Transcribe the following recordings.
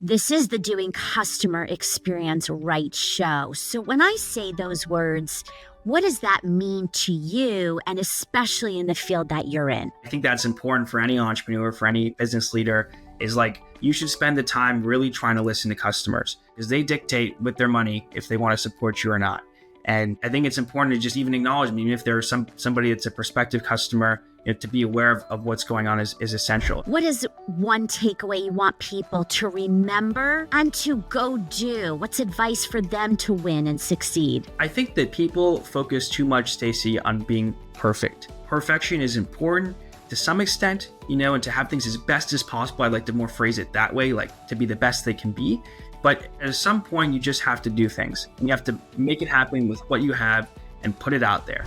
This is the Doing Customer Experience Right show. So when I say those words, what does that mean to you, and especially in the field that you're in? I think that's important for any entrepreneur, for any business leader, is like you should spend the time really trying to listen to customers because they dictate with their money if they want to support you or not. And I think it's important to just even acknowledge, even if there's somebody that's a prospective customer, to be aware of what's going on is essential. What is one takeaway you want people to remember and to go do? What's advice for them to win and succeed? I think that people focus too much, Stacy, on being perfect. Perfection is important to some extent, and to have things as best as possible. I'd like to more phrase it that way, like to be the best they can be. But at some point, you just have to do things. And you have to make it happen with what you have and put it out there.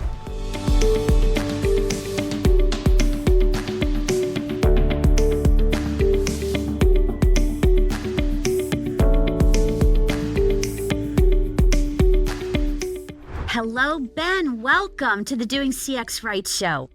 Hello, Ben. Welcome to the DoingCXRight show.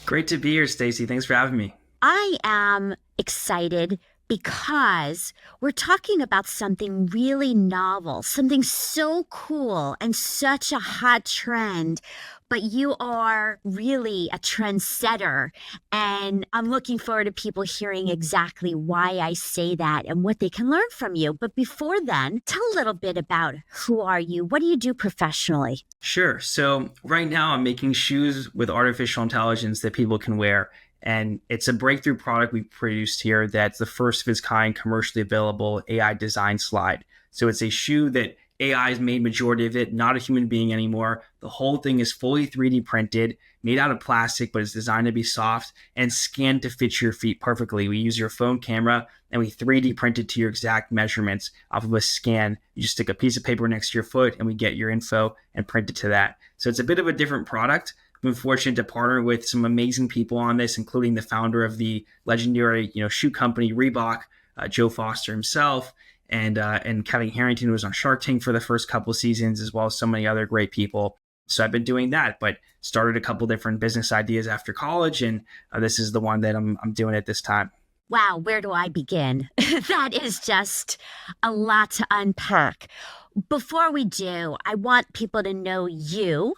Great to be here, Stacy. Thanks for having me. I am excited because we're talking about something really novel, something so cool and such a hot trend, but you are really a trendsetter. And I'm looking forward to people hearing exactly why I say that and what they can learn from you. But before then, tell a little bit about who are you? What do you do professionally? Sure. So right now I'm making shoes with artificial intelligence that people can wear. And it's a breakthrough product we produced here that's the first of its kind commercially available AI design slide. So it's a shoe that AI has made majority of it, not a human being anymore. The whole thing is fully 3D printed, made out of plastic, but it's designed to be soft and scanned to fit your feet perfectly. We use your phone camera and we 3D print it to your exact measurements off of a scan. You just stick a piece of paper next to your foot and we get your info and print it to that. So it's a bit of a different product. I've been fortunate to partner with some amazing people on this, including the founder of the legendary, shoe company Reebok, Joe Foster himself, and Kevin Harrington, who was on Shark Tank for the first couple of seasons, as well as so many other great people. So I've been doing that, but started a couple different business ideas after college, and this is the one that I'm doing at this time. Wow, where do I begin? That is just a lot to unpack. Before we do, I want people to know you.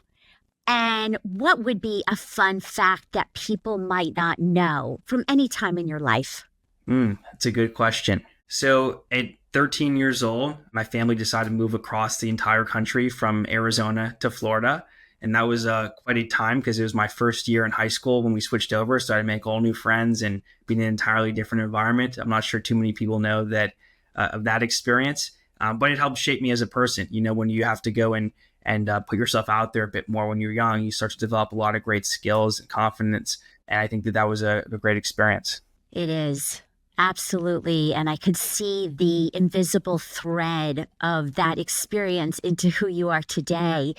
And what would be a fun fact that people might not know from any time in your life? That's a good question. So at 13 years old, my family decided to move across the entire country from Arizona to Florida. And that was quite a time because it was my first year in high school when we switched over. So I had to make all new friends and be in an entirely different environment. I'm not sure too many people know that of that experience, but it helped shape me as a person. When you have to go and put yourself out there a bit more when you're young, you start to develop a lot of great skills and confidence. And I think that was a great experience. It is. Absolutely. And I could see the invisible thread of that experience into who you are today.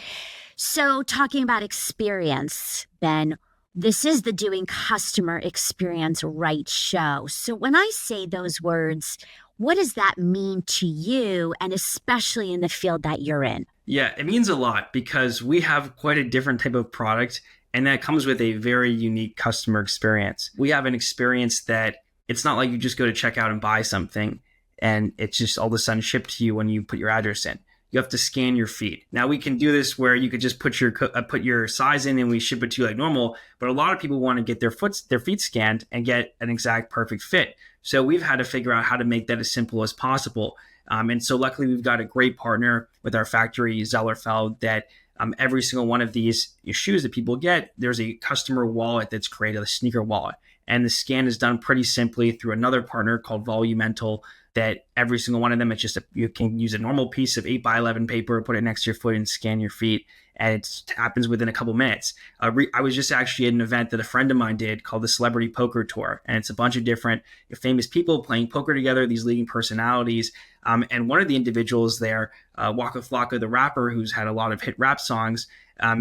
So talking about experience, Ben, this is the Doing Customer Experience Right show. So when I say those words, what does that mean to you, and especially in the field that you're in? Yeah, it means a lot because we have quite a different type of product, and that comes with a very unique customer experience. We have an experience that it's not like you just go to checkout and buy something and it's just all of a sudden shipped to you when you put your address in. You have to scan your feet. Now we can do this where you could just put your size in and we ship it to you like normal, but a lot of people want to get their feet scanned and get an exact perfect fit. So we've had to figure out how to make that as simple as possible. And so luckily we've got a great partner with our factory, Zellerfeld, that every single one of these shoes that people get, there's a customer wallet that's created, a sneaker wallet. And the scan is done pretty simply through another partner called Volumental, that every single one of them, you can use a normal piece of 8x11 paper, put it next to your foot and scan your feet. And it happens within a couple minutes. I was just actually at an event that a friend of mine did called the Celebrity Poker Tour. And it's a bunch of different famous people playing poker together, these leading personalities. And one of the individuals there, Waka Flocka, the rapper who's had a lot of hit rap songs,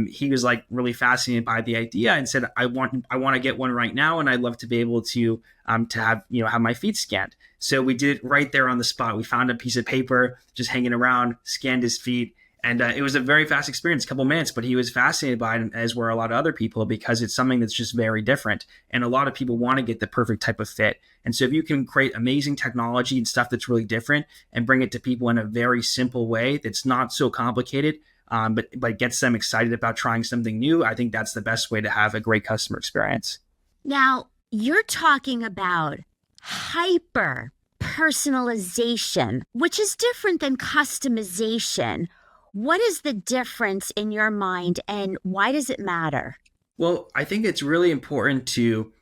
he was like really fascinated by the idea and said, I want to get one right now. And I'd love to be able to have my feet scanned. So we did it right there on the spot. We found a piece of paper just hanging around, scanned his feet. And it was a very fast experience, a couple minutes, but he was fascinated by it, as were a lot of other people, because it's something that's just very different. And a lot of people want to get the perfect type of fit. And so if you can create amazing technology and stuff that's really different and bring it to people in a very simple way that's not so complicated, but gets them excited about trying something new, I think that's the best way to have a great customer experience. Now, you're talking about hyper personalization, which is different than customization. What is the difference in your mind, and why does it matter? Well, I think it's really important to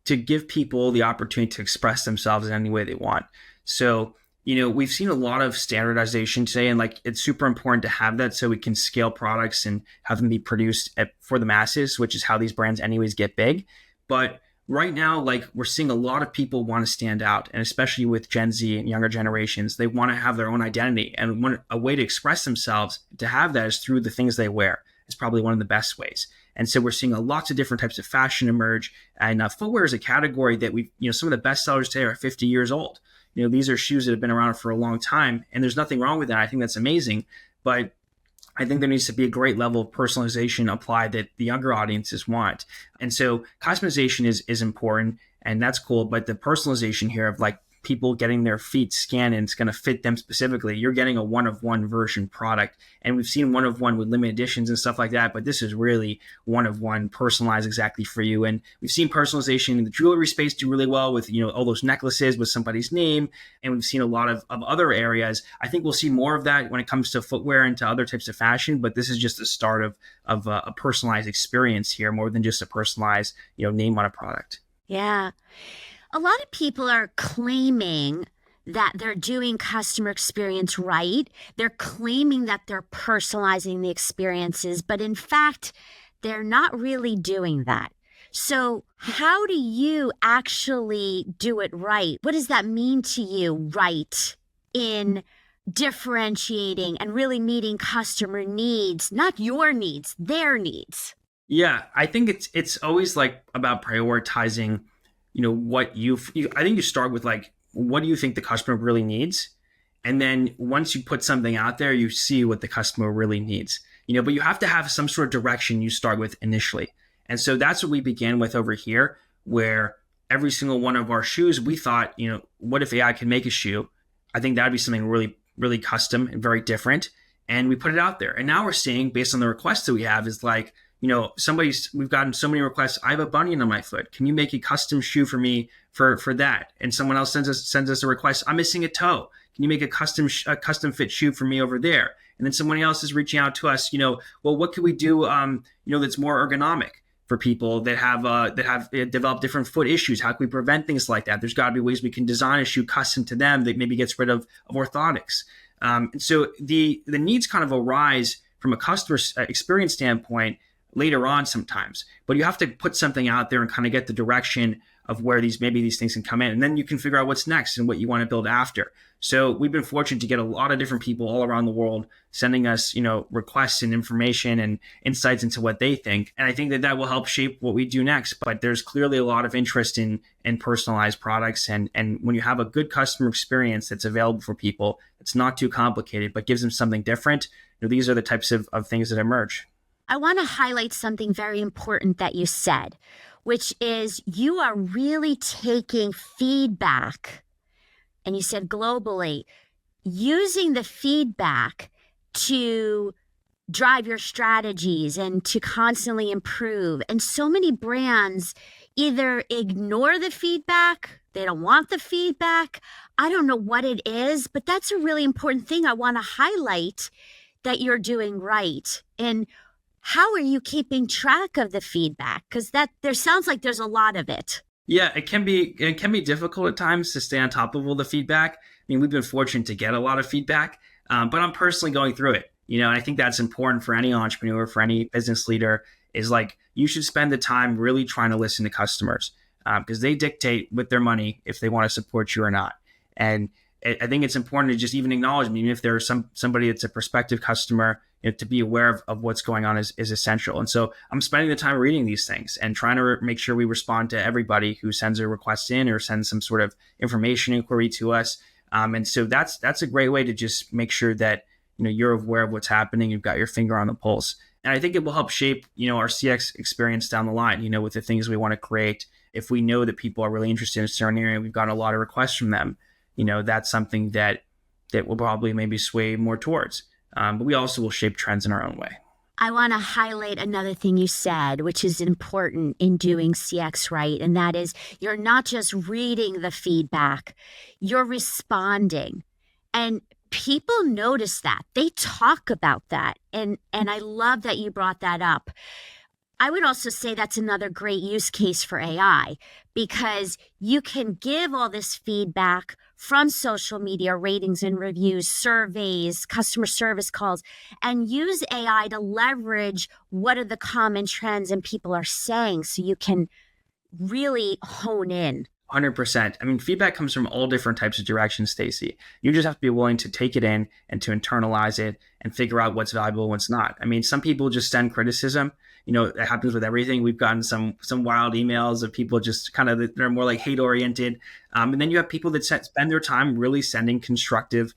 give people the opportunity to express themselves in any way they want. So, we've seen a lot of standardization today, and like it's super important to have that so we can scale products and have them be produced for the masses, which is how these brands anyways get big. But right now, like we're seeing a lot of people want to stand out, and especially with Gen Z and younger generations, they want to have their own identity, and a way to express themselves to have that is through the things they wear. It's probably one of the best ways. And so we're seeing lots of different types of fashion emerge. And footwear is a category that some of the best sellers today are 50 years old. These are shoes that have been around for a long time, and there's nothing wrong with that. I think that's amazing. But I think there needs to be a great level of personalization applied that the younger audiences want. And so customization is important, and that's cool. But the personalization here of like people getting their feet scanned and it's going to fit them specifically, you're getting a one-of-one version product. And we've seen one-of-one with limited editions and stuff like that, but this is really one-of-one personalized exactly for you. And we've seen personalization in the jewelry space do really well with, all those necklaces with somebody's name. And we've seen a lot of other areas. I think we'll see more of that when it comes to footwear and to other types of fashion, but this is just the start of a personalized experience here, more than just a personalized, name on a product. Yeah. A lot of people are claiming that they're doing customer experience right. They're claiming that they're personalizing the experiences, but in fact, they're not really doing that. So, how do you actually do it right? What does that mean to you, right, in differentiating and really meeting customer needs, not your needs, their needs? Yeah, I think it's always like about prioritizing what I think you start with like, what do you think the customer really needs? And then once you put something out there, you see what the customer really needs, but you have to have some sort of direction you start with initially. And so that's what we began with over here, where every single one of our shoes, we thought, what if AI can make a shoe? I think that'd be something really, really custom and very different. And we put it out there. And now we're seeing, based on the requests that we have, is like, we've gotten so many requests. I have a bunion on my foot. Can you make a custom shoe for me for that? And someone else sends us a request. I'm missing a toe. Can you make a custom fit shoe for me over there? And then someone else is reaching out to us. Well, what could we do? That's more ergonomic for people that have developed different foot issues. How can we prevent things like that? There's got to be ways we can design a shoe custom to them that maybe gets rid of orthotics. And so the needs kind of arise from a customer experience standpoint later on sometimes, but you have to put something out there and kind of get the direction of where these things can come in, and then you can figure out what's next and what you want to build after. So we've been fortunate to get a lot of different people all around the world sending us requests and information and insights into what they think, and I think that will help shape what we do next. But there's clearly a lot of interest in personalized products, and when you have a good customer experience that's available for people, it's not too complicated but gives them something different, these are the types of things that emerge. I want to highlight something very important that you said, which is you are really taking feedback, and you said globally, using the feedback to drive your strategies and to constantly improve. And so many brands either ignore the feedback, they don't want the feedback. I don't know what it is, but that's a really important thing I want to highlight that you're doing right. And how are you keeping track of the feedback? Because there sounds like there's a lot of it. Yeah, it can be difficult at times to stay on top of all the feedback. I mean, we've been fortunate to get a lot of feedback, but I'm personally going through it. And I think that's important for any entrepreneur, for any business leader, is like you should spend the time really trying to listen to customers because they dictate with their money if they want to support you or not. And I think it's important to just even acknowledge, even if there's somebody that's a prospective customer, to be aware of what's going on is essential. And so I'm spending the time reading these things and trying to make sure we respond to everybody who sends a request in or sends some sort of information inquiry to us. And so that's a great way to just make sure that you're aware of what's happening. You've got your finger on the pulse. And I think it will help shape, our CX experience down the line, with the things we want to create. If we know that people are really interested in a certain area, we've gotten a lot of requests from them, that's something that will probably maybe sway more towards. But we also will shape trends in our own way. I want to highlight another thing you said, which is important in doing CX right. And that is you're not just reading the feedback, you're responding. And people notice that. They talk about that. And I love that you brought that up. I would also say that's another great use case for AI because you can give all this feedback from social media, ratings and reviews, surveys, customer service calls, and use AI to leverage what are the common trends and people are saying so you can really hone in. 100%. I mean, feedback comes from all different types of directions, Stacy. You just have to be willing to take it in and to internalize it and figure out what's valuable and what's not. I mean, some people just send criticism. It happens with everything. We've gotten some wild emails of people just kind of, they're more like hate oriented. And then you have people that spend their time really sending constructive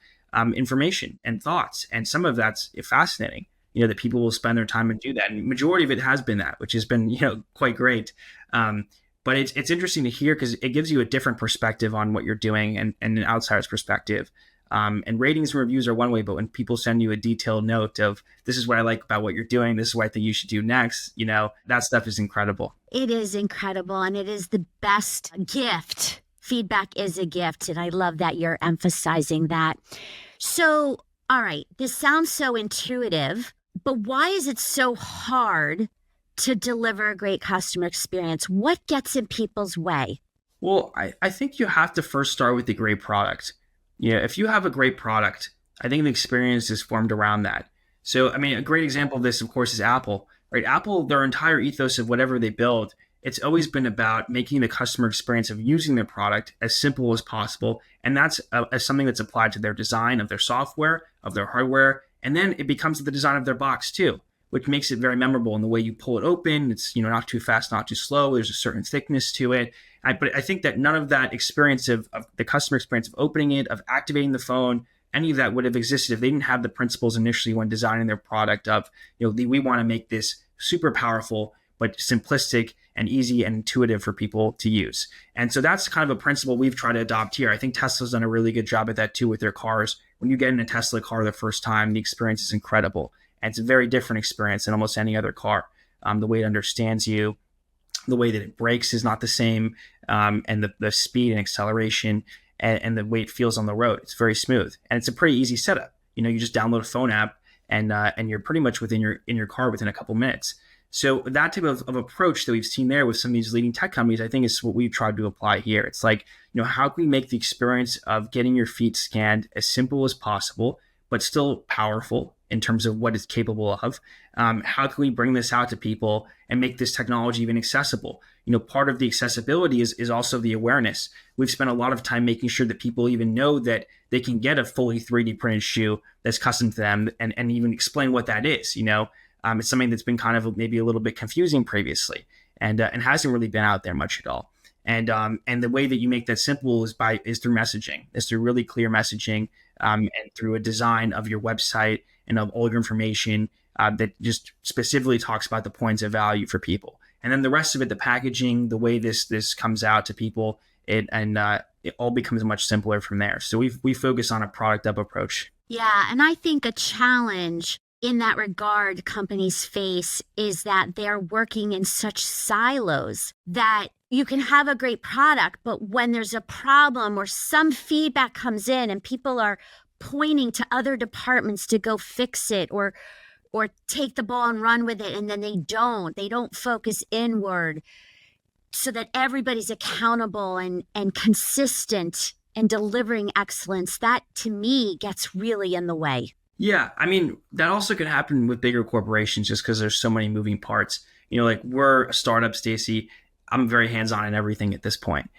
information and thoughts. And some of that's fascinating, that people will spend their time and do that. And majority of it has been that, which has been, quite great. But it's interesting to hear because it gives you a different perspective on what you're doing and an outsider's perspective. And ratings and reviews are one way, but when people send you a detailed note of this is what I like about what you're doing, this is what I think you should do next, that stuff is incredible. It is incredible. And it is the best gift. Feedback is a gift. And I love that you're emphasizing that. So, all right, this sounds so intuitive, but why is it so hard to deliver a great customer experience? What gets in people's way? Well, I think you have to first start with the great product. If you have a great product, I think the experience is formed around that. So, I mean, a great example of this, of course, is Apple, right? Apple, their entire ethos of whatever they build, it's always been about making the customer experience of using their product as simple as possible. And that's something that's applied to their design of their software, of their hardware. And then it becomes the design of their box too, which makes it very memorable in the way you pull it open. It's, not too fast, not too slow. There's a certain thickness to it. But I think that none of that experience of the customer experience of opening it, of activating the phone, any of that would have existed if they didn't have the principles initially when designing their product of, we want to make this super powerful, but simplistic and easy and intuitive for people to use. And so that's kind of a principle we've tried to adopt here. I think Tesla's done a really good job at that too with their cars. When you get in a Tesla car the first time, the experience is incredible. And it's a very different experience than almost any other car. The way it understands you, the way that it brakes is not the same, and the speed and acceleration and the way it feels on the road. It's very smooth. And it's a pretty easy setup. You just download a phone app and you're pretty much in your car within a couple minutes. So that type of approach that we've seen there with some of these leading tech companies, I think is what we've tried to apply here. It's like, how can we make the experience of getting your feet scanned as simple as possible, but still powerful in terms of what it's capable of? How can we bring this out to people and make this technology even accessible? Part of the accessibility is also the awareness. We've spent a lot of time making sure that people even know that they can get a fully 3D printed shoe that's custom to them and even explain what that is. It's something that's been kind of maybe a little bit confusing previously and hasn't really been out there much at all. And the way that you make that simple is through messaging. It's through really clear messaging and through a design of your website and of all your information that just specifically talks about the points of value for people. And then the rest of it, the packaging, the way this comes out to people, it all becomes much simpler from there. So we focus on a product up approach. Yeah, and I think a challenge in that regard companies face is that they're working in such silos that you can have a great product, but when there's a problem or some feedback comes in and people are pointing to other departments to go fix it or take the ball and run with it, and then they don't focus inward so that everybody's accountable and consistent and delivering excellence, that to me gets really in the way. Yeah, I mean, that also could happen with bigger corporations just because there's so many moving parts. Like we're a startup, Stacy. I'm very hands-on in everything at this point.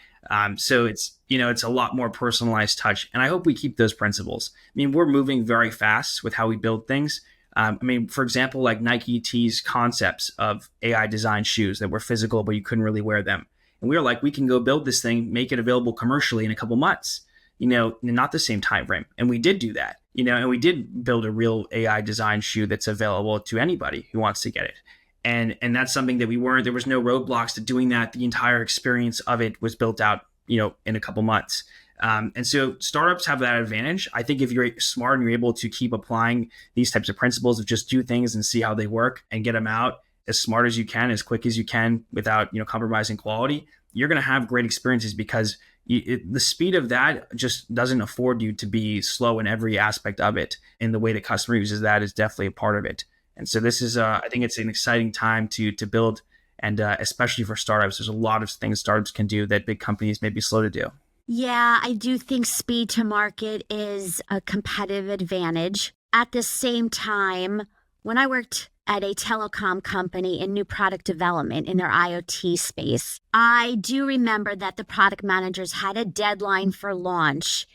So it's a lot more personalized touch. And I hope we keep those principles. I mean, we're moving very fast with how we build things. For example, like Nike teased concepts of AI designed shoes that were physical, but you couldn't really wear them. And we were like, we can go build this thing, make it available commercially in a couple months. not the same time frame. And we did do that, and we did build a real AI design shoe that's available to anybody who wants to get it. And that's something that there was no roadblocks to doing that. The entire experience of it was built out, in a couple months. And so startups have that advantage. I think if you're smart and you're able to keep applying these types of principles of just do things and see how they work and get them out as smart as you can, as quick as you can, without compromising quality, you're going to have great experiences, because the speed of that just doesn't afford you to be slow in every aspect of it. And the way the customer uses that is definitely a part of it. And so this is, I think it's an exciting time to build, and especially for startups. There's a lot of things startups can do that big companies may be slow to do. Yeah, I do think speed to market is a competitive advantage. At the same time, when I worked at a telecom company in new product development in their IoT space, I do remember that the product managers had a deadline for launch,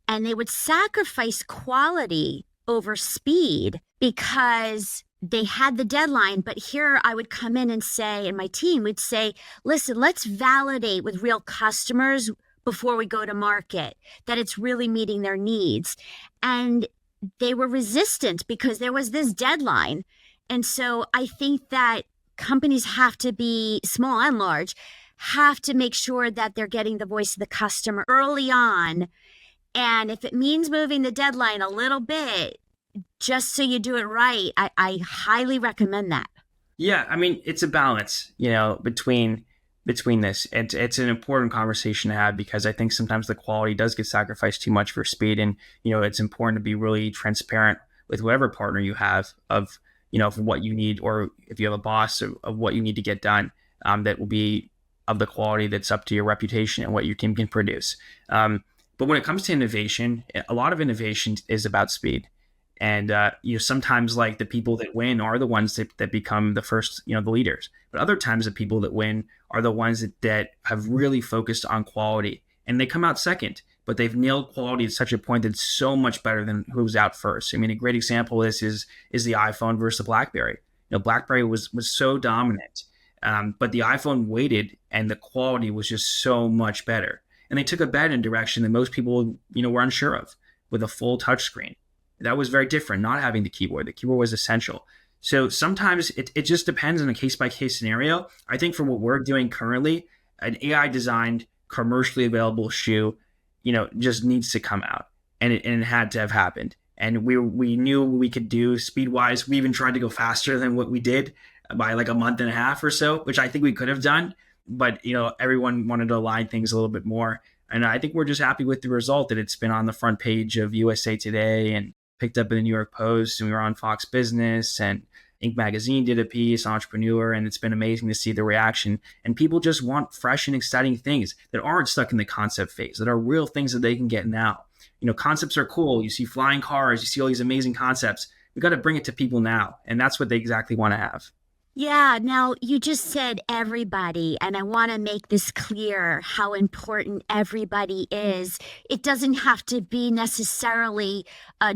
and they would sacrifice quality over speed because they had the deadline. But here I would come in and say, and my team would say, listen, let's validate with real customers before we go to market that it's really meeting their needs. And they were resistant because there was this deadline. And so I think that companies have to be, small and large, have to make sure that they're getting the voice of the customer early on. And if it means moving the deadline a little bit, just so you do it right, I highly recommend that. Yeah, I mean, it's a balance, between this. It's an important conversation to have, because I think sometimes the quality does get sacrificed too much for speed. And, it's important to be really transparent with whoever partner you have of what you need, or if you have a boss, of what you need to get done, that will be of the quality that's up to your reputation and what your team can produce. But when it comes to innovation, a lot of innovation is about speed. And sometimes, like, the people that win are the ones that become the first, the leaders. But other times the people that win are the ones that have really focused on quality, and they come out second, but they've nailed quality at such a point that's so much better than who's out first. I mean, a great example of this is the iPhone versus the BlackBerry. BlackBerry was so dominant, but the iPhone waited, and the quality was just so much better. And they took a bet in a direction that most people, were unsure of, with a full touchscreen. That was very different, not having the keyboard. The keyboard was essential. So sometimes it just depends on a case-by-case scenario. I think for what we're doing currently, an AI-designed, commercially available shoe, just needs to come out. And it had to have happened. And we knew what we could do speed-wise. We even tried to go faster than what we did by like a month and a half or so, which I think we could have done. But, everyone wanted to align things a little bit more. And I think we're just happy with the result, that it's been on the front page of USA Today and picked up in the New York Post, and we were on Fox Business, and Inc. Magazine did a piece, Entrepreneur, and it's been amazing to see the reaction. And people just want fresh and exciting things that aren't stuck in the concept phase, that are real things that they can get now. Concepts are cool. You see flying cars, you see all these amazing concepts. We got to bring it to people now, and that's what they exactly want to have. Yeah, now you just said everybody, and I want to make this clear how important everybody is. It doesn't have to be necessarily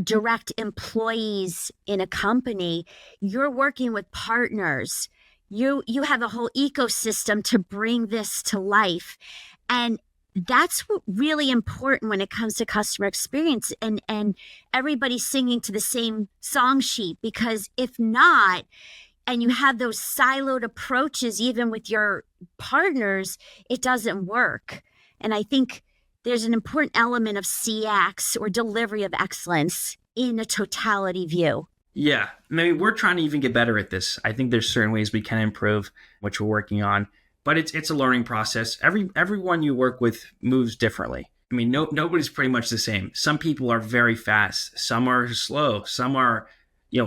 direct employees in a company. You're working with partners. You have a whole ecosystem to bring this to life. And that's really important when it comes to customer experience, and everybody singing to the same song sheet, because if not, and you have those siloed approaches, even with your partners, it doesn't work. And I think there's an important element of CX, or delivery of excellence, in a totality view. Yeah, I mean, we're trying to even get better at this. I think there's certain ways we can improve, which we're working on, but it's a learning process. Everyone you work with moves differently. I mean, nobody's pretty much the same. Some people are very fast. Some are slow. Some are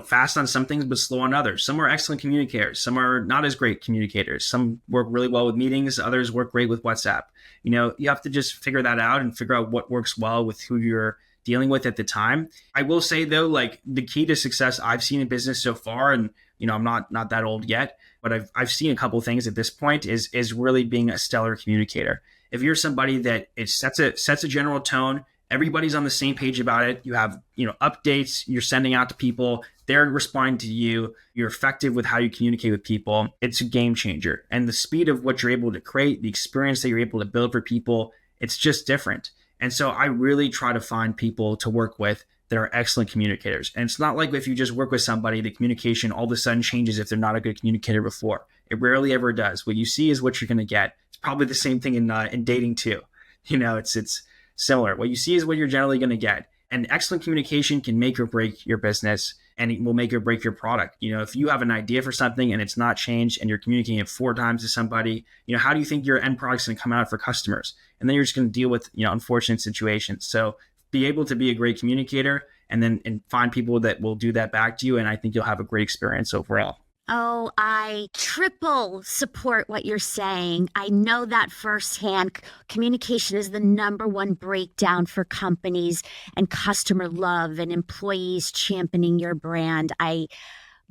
fast on some things, but slow on others. Some are excellent communicators. Some are not as great communicators. Some work really well with meetings. Others work great with WhatsApp. You have to just figure that out and figure out what works well with who you're dealing with at the time. I will say, though, like, the key to success I've seen in business so far, and, I'm not that old yet, but I've seen a couple of things at this point, is really being a stellar communicator. If you're somebody that it sets a general tone, everybody's on the same page about it. You have, updates you're sending out to people. They're responding to you. You're effective with how you communicate with people. It's a game changer. And the speed of what you're able to create, the experience that you're able to build for people, it's just different. And so I really try to find people to work with that are excellent communicators. And it's not like if you just work with somebody, the communication all of a sudden changes if they're not a good communicator before. It rarely ever does. What you see is what you're going to get. It's probably the same thing in dating too. It's similar. What you see is what you're generally going to get. And excellent communication can make or break your business, and it will make or break your product. If you have an idea for something and it's not changed and you're communicating it 4 times to somebody, how do you think your end product's going to come out for customers? And then you're just going to deal with, unfortunate situations. So be able to be a great communicator and find people that will do that back to you. And I think you'll have a great experience overall. Oh, I triple support what you're saying. I know that firsthand. Communication is the number one breakdown for companies and customer love and employees championing your brand. I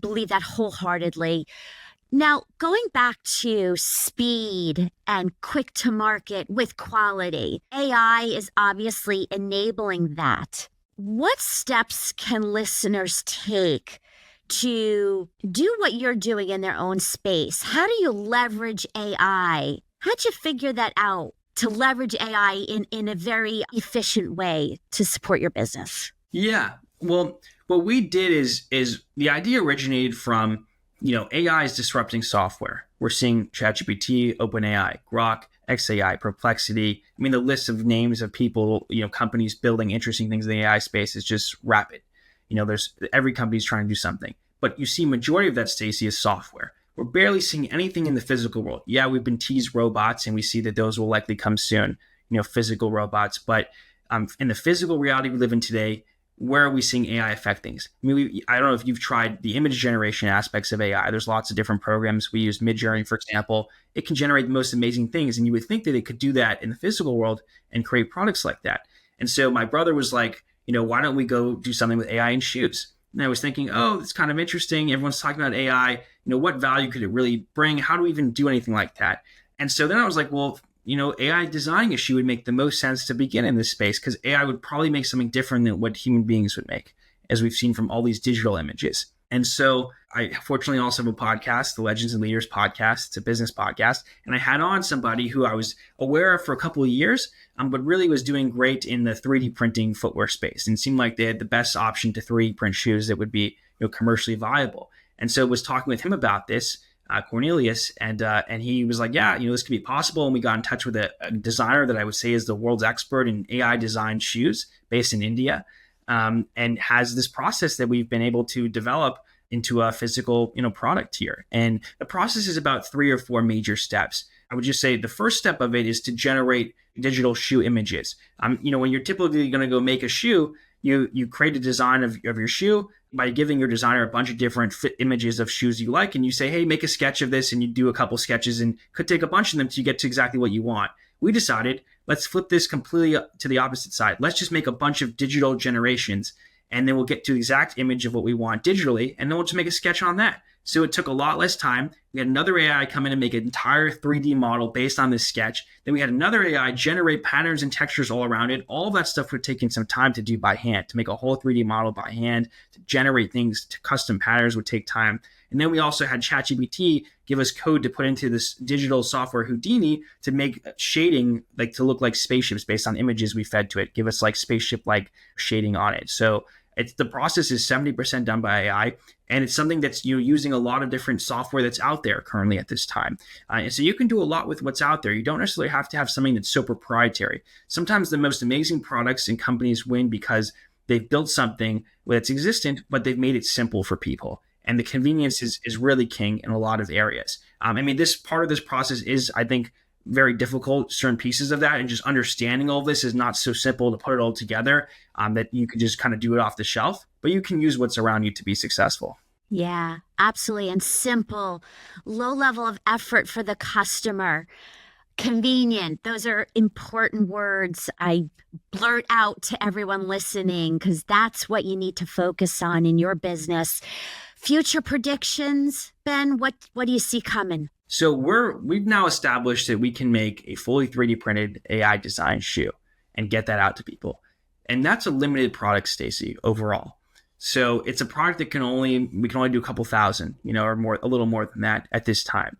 believe that wholeheartedly. Now, going back to speed and quick to market with quality, AI is obviously enabling that. What steps can listeners take to do what you're doing in their own space? How do you leverage AI? How'd you figure that out to leverage AI in a very efficient way to support your business? Yeah. Well, what we did is the idea originated from, AI is disrupting software. We're seeing ChatGPT, OpenAI, Grok, XAI, Perplexity. I mean, the list of names of people, companies building interesting things in the AI space is just rapid. There's every company's trying to do something, but you see majority of that, Stacy, is software. We're barely seeing anything in the physical world. Yeah, we've been teased robots, and we see that those will likely come soon, physical robots. But in the physical reality we live in today, where are we seeing AI affect things? I mean, I don't know if you've tried the image generation aspects of AI. There's lots of different programs. We use Midjourney, for example. It can generate the most amazing things, and you would think that it could do that in the physical world and create products like that. And so my brother was like, why don't we go do something with AI in shoes? And I was thinking, oh, it's kind of interesting. Everyone's talking about AI. What value could it really bring? How do we even do anything like that? And so then I was like, well, AI designing a shoe would make the most sense to begin in this space, because AI would probably make something different than what human beings would make, as we've seen from all these digital images. And so I fortunately also have a podcast, the Legends and Leaders podcast. It's a business podcast. And I had on somebody who I was aware of for a couple of years, but really was doing great in the 3D printing footwear space. And it seemed like they had the best option to 3D print shoes that would be commercially viable. And so I was talking with him about this, Cornelius, and he was like, yeah, this could be possible. And we got in touch with a designer that I would say is the world's expert in AI designed shoes based in India. And has this process that we've been able to develop into a physical, product here. And the process is about 3 or 4 major steps. I would just say the first step of it is to generate digital shoe images. When you're typically going to go make a shoe, you create a design of your shoe by giving your designer a bunch of different images of shoes you like, and you say, hey, make a sketch of this, and you do a couple sketches and could take a bunch of them to get to exactly what you want. We decided, let's flip this completely to the opposite side. Let's just make a bunch of digital generations, and then we'll get to the exact image of what we want digitally, and then we'll just make a sketch on that. So it took a lot less time. We had another AI come in and make an entire 3D model based on this sketch. Then we had another AI generate patterns and textures all around it. All of that stuff would take some time to do by hand, to make a whole 3D model by hand, to generate things, to custom patterns would take time. And then we also had ChatGPT give us code to put into this digital software Houdini to make shading to look like spaceships based on images we fed to it, give us like spaceship-like shading on it. So the process is 70% done by AI, and it's something that's using a lot of different software that's out there currently at this time. And so you can do a lot with what's out there. You don't necessarily have to have something that's so proprietary. Sometimes the most amazing products and companies win because they've built something that's existent, but they've made it simple for people. And the convenience is really king in a lot of areas. This part of this process is, I think, very difficult, certain pieces of that, and just understanding all of this is not so simple to put it all together that you can just kind of do it off the shelf, but you can use what's around you to be successful. Yeah, absolutely. And simple, low level of effort for the customer. Convenient. Those are important words I blurt out to everyone listening, because that's what you need to focus on in your business. Future predictions, Ben, what do you see coming? So we've now established that we can make a fully 3D printed AI designed shoe and get that out to people. And that's a limited product, Stacy, overall. So it's a product that we can only do a couple thousand, or more, a little more than that at this time.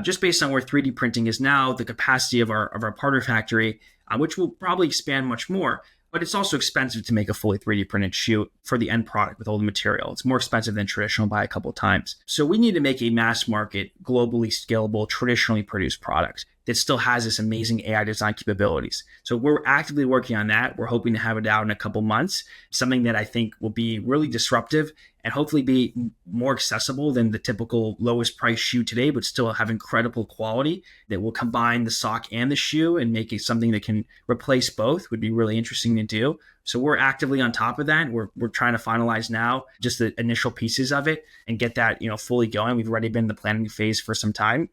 just based on where 3D printing is now, the capacity of our partner factory, which will probably expand much more. But it's also expensive to make a fully 3D printed shoe for the end product with all the material. It's more expensive than traditional by a couple of times. So we need to make a mass market, globally scalable, traditionally produced product that still has this amazing AI design capabilities. So we're actively working on that. We're hoping to have it out in a couple months, something that I think will be really disruptive and hopefully be more accessible than the typical lowest price shoe today, but still have incredible quality that will combine the sock and the shoe and make it something that can replace both. Would be really interesting to do. So we're actively on top of that. We're trying to finalize now just the initial pieces of it and get that, fully going. We've already been in the planning phase for some time.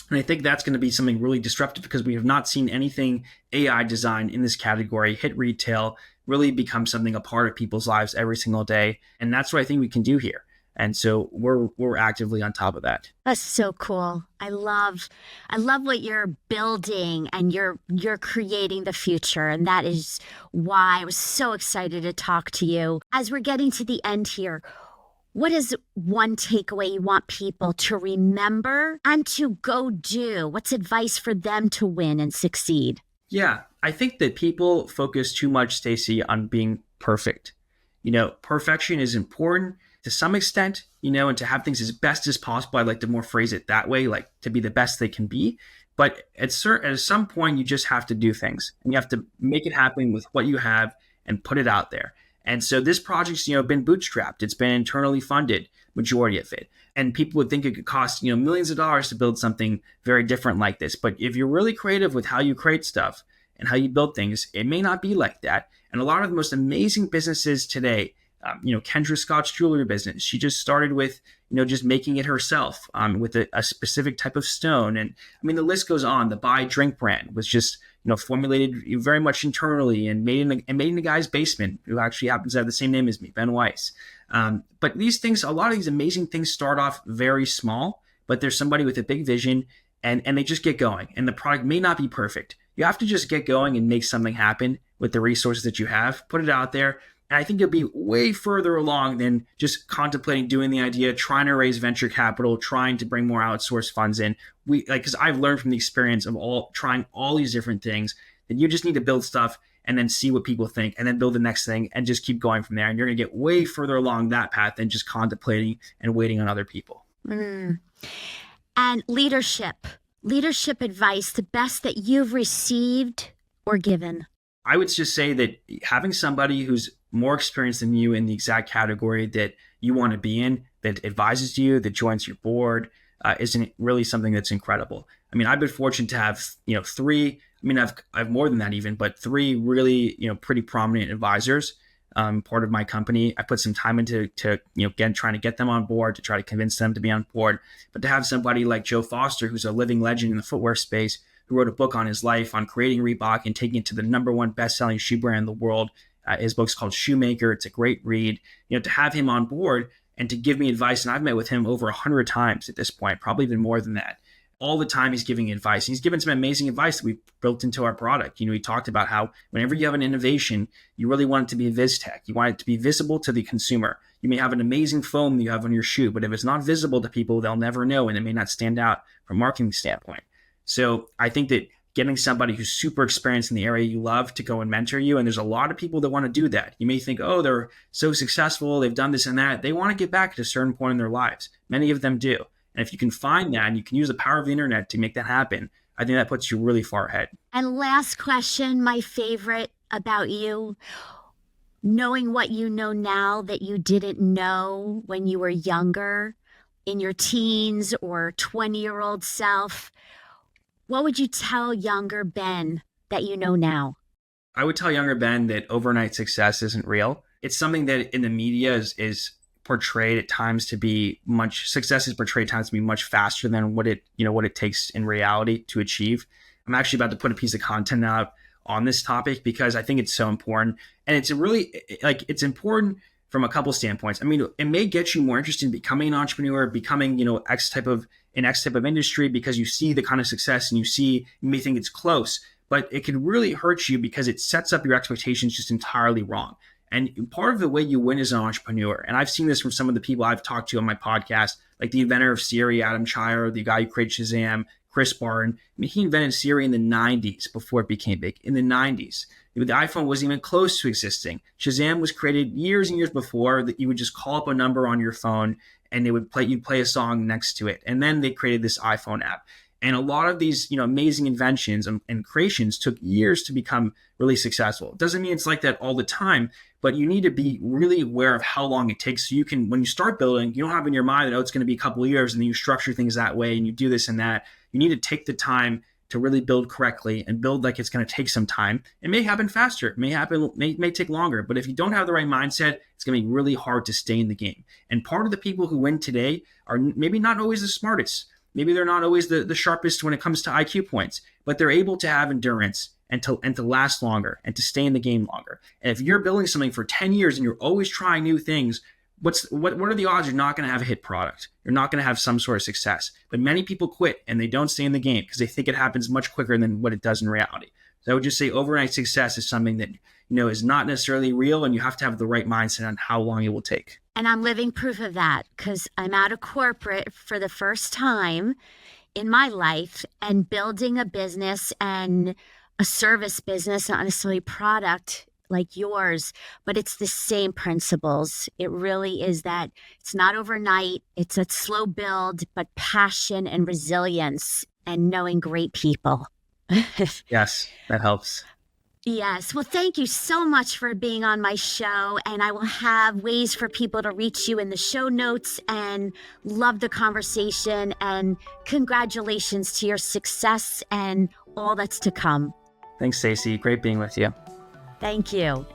And I think that's going to be something really disruptive because we have not seen anything AI design in this category hit retail, really become something a part of people's lives every single day. And that's what I think we can do here. And so we're actively on top of that. That's so cool. I love what you're building, and you're creating the future. And that is why I was so excited to talk to you. As we're getting to the end here, what is one takeaway you want people to remember and to go do? What's advice for them to win and succeed? Yeah, I think that people focus too much, Stacy, on being perfect. Perfection is important to some extent, and to have things as best as possible. I like to more phrase it that way, like to be the best they can be. But at some point, you just have to do things, and you have to make it happen with what you have and put it out there. And so this project's, been bootstrapped. It's been internally funded, majority of it. And people would think it could cost, millions of dollars to build something very different like this. But if you're really creative with how you create stuff and how you build things, it may not be like that. And a lot of the most amazing businesses today, Kendra Scott's jewelry business, she just started with, just making it herself with a specific type of stone. And I mean, the list goes on. The Buy Drink brand was just, formulated very much internally and made in a guy's basement who actually happens to have the same name as me, Ben Weiss. But these things, a lot of these amazing things start off very small, but there's somebody with a big vision and they just get going. And the product may not be perfect. You have to just get going and make something happen with the resources that you have, put it out there. And I think you'll be way further along than just contemplating doing the idea, trying to raise venture capital, trying to bring more outsourced funds in. Because I've learned from the experience of trying all these different things that you just need to build stuff and then see what people think and then build the next thing and just keep going from there. And you're going to get way further along that path than just contemplating and waiting on other people. Mm. And leadership advice, the best that you've received or given. I would just say that having somebody who's more experienced than you in the exact category that you want to be in, that advises you, that joins your board, isn't really something that's incredible. I mean, I've been fortunate to have, three. I mean, I've more than that even, but three really, pretty prominent advisors. Part of my company. I put some time into trying to get them on board, to try to convince them to be on board. But to have somebody like Joe Foster, who's a living legend in the footwear space, who wrote a book on his life on creating Reebok and taking it to the #1 best-selling shoe brand in the world. His book's called Shoemaker. It's a great read. To have him on board and to give me advice, and I've met with him over 100 times at this point, probably even more than that. All the time he's giving advice. He's given some amazing advice that we've built into our product. He talked about how whenever you have an innovation, you really want it to be a viz tech. You want it to be visible to the consumer. You may have an amazing foam that you have on your shoe, but if it's not visible to people, they'll never know, and it may not stand out from a marketing standpoint. So I think that getting somebody who's super experienced in the area you love to go and mentor you, and there's a lot of people that want to do that. You may think, oh, they're so successful, they've done this and that. They want to get back at a certain point in their lives. Many of them do. And if you can find that and you can use the power of the internet to make that happen, I think that puts you really far ahead. And last question, my favorite about you, knowing what you know now that you didn't know when you were younger, in your teens or 20-year-old self, what would you tell younger Ben that you know now? I would tell younger Ben that overnight success isn't real. It's something that in the media is portrayed at times to be success is portrayed at times to be much faster than what it takes in reality to achieve. I'm actually about to put a piece of content out on this topic because I think it's so important. And it's it's important from a couple standpoints. I mean, it may get you more interested in becoming an entrepreneur, becoming, X type of industry because you see the kind of success and you may think it's close, but it can really hurt you because it sets up your expectations just entirely wrong. And part of the way you win as an entrepreneur, and I've seen this from some of the people I've talked to on my podcast, like the inventor of Siri, Adam Chyer, the guy who created Shazam, Chris Barton. I mean, he invented Siri in the 90s before it became big. In the 90s, the iPhone wasn't even close to existing. Shazam was created years and years before, that you would just call up a number on your phone and they would you'd play a song next to it. And then they created this iPhone app. And a lot of these, amazing inventions and creations took years to become really successful. It doesn't mean it's like that all the time, but you need to be really aware of how long it takes. So you can, when you start building, you don't have in your mind that, it's going to be a couple of years, and then you structure things that way and you do this and that. You need to take the time to really build correctly and build like it's going to take some time. It may happen faster. It may take longer, but if you don't have the right mindset, it's going to be really hard to stay in the game. And part of the people who win today are maybe not always the smartest. Maybe they're not always the sharpest when it comes to IQ points, but they're able to have endurance and to last longer and to stay in the game longer. And if you're building something for 10 years and you're always trying new things, what are the odds you're not going to have a hit product? You're not going to have some sort of success. But many people quit and they don't stay in the game because they think it happens much quicker than what it does in reality. So I would just say overnight success is something that is not necessarily real, and you have to have the right mindset on how long it will take. And I'm living proof of that, because I'm out of corporate for the first time in my life and building a business and a service business, not necessarily product like yours, but it's the same principles. It really is that it's not overnight. It's a slow build, but passion and resilience and knowing great people. Yes, that helps. Yes. Well, thank you so much for being on my show. And I will have ways for people to reach you in the show notes, and love the conversation, and congratulations to your success and all that's to come. Thanks, Stacy. Great being with you. Thank you.